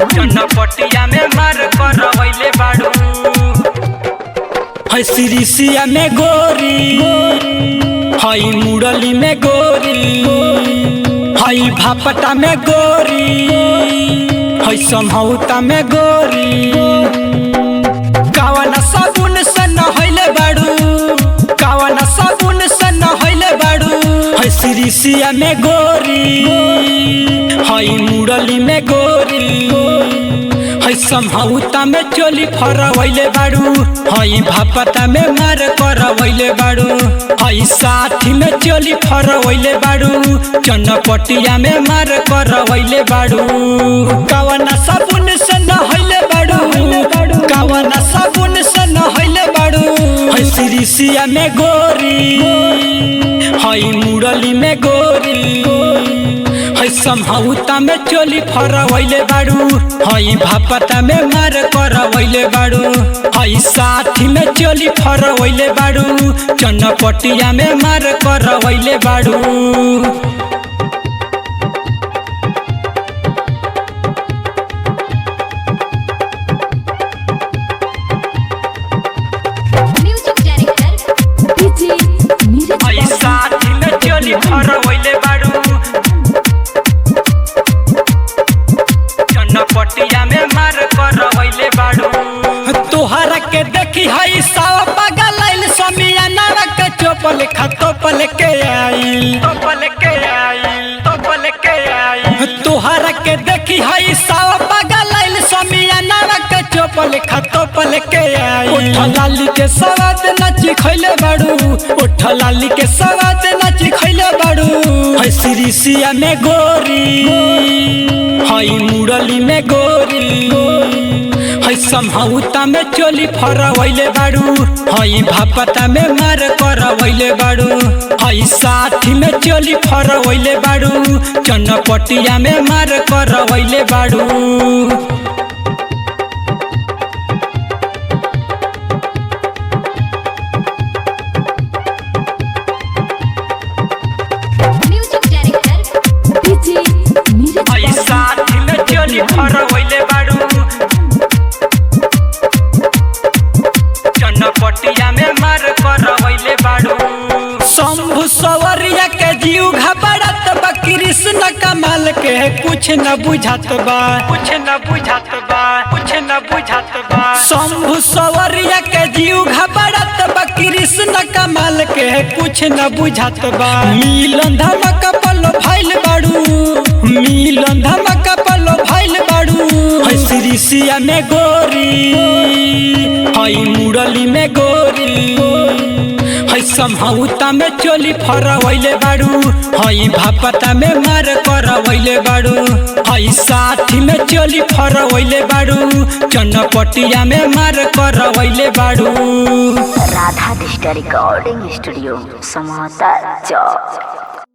चनपटिया में मार करवैले बाड़ू। है सिरिसिया में गोरी, हई मुरली में गोरी, हई भापटा में गोरी, हई समहौता में गोरी। कावना साबुन से नहैले बाड़ू, कावना साबुन से नहैले बाड़ू। है सिरिसिया में गोरी, हई मुरली में गोरी, हई समहौता में चोली फरवैले बाड़ू, हई भापता में मार करवैले बाड़ू। हई साथी में चोली फरवैले बाड़ू, चनपटिया में मार करवैले बाड़ू। कावना साबुन से नहैले बाड़ू, कावना साबुन से नहैले बाड़ू। हई सिरिसिया में गोरी, हई मुरली में गोरी, हई समहौता में चोली फरवैले बाड़ू, हई भापता में मार करवैले बाड़ू। हई साथी में चोली फरवैले बाड़ू, चनपटिया में मार करवैले बाड़ू। हई साथी में चोली फरवैले बाड़ू, चनपटिया में मार करवैले बाड़ू। तोहरा के देखी हई सावा पागल आइल, समियाना के चोपल खतोपल के आइल, तोपल के आइल, तोपल के आइल। तोहरा के देखी हई सावा पागल आइल, समियाना के चोपल खतोपल के आइल। ओठ लाली के सवाद नाची खइले बाड़ू, ओठ लाली के सवाद नाची खइले बाड़ू। हई सिरिसिया में गोरी, हई मुरली में गोरी, हई समहौता में चोली फरवैले बाड़ू, हई भापता में मार करवैले बाड़ू। हई साथी में चोली फरवैले बाड़ू, चनपटिया में मार करवैले बाड़ू। हई साथी में चोली फरवैले बाड़ू, चनपटिया में मार करवैले बाड़ू। शंभु सवरिया के जीव घबरात बा, कृष्ण कमाल के कुछ न बुझात बा, कुछ न बुझात बा, कुछ न बुझात बा। शंभु सवरिया के जीव घबरात बा, कृष्ण कमाल के कुछ न बुझात बा। मिलन धमका पलो भइल बाड़ू, मिलन धमका पलो भइल बाड़ू। हई सिरिसिया में गोरी, हई मुरली में गोरी, हई समहौता में चोली फरवैले बाड़ू, हई भापता में मार करवैले बाड़ू। हई साथी में चोली फरवैले बाड़ू, चनपटिया में मार करवैले बाड़ू। राधा डिजिटल रिकॉर्डिंग स्टूडियो, समहौता चौक।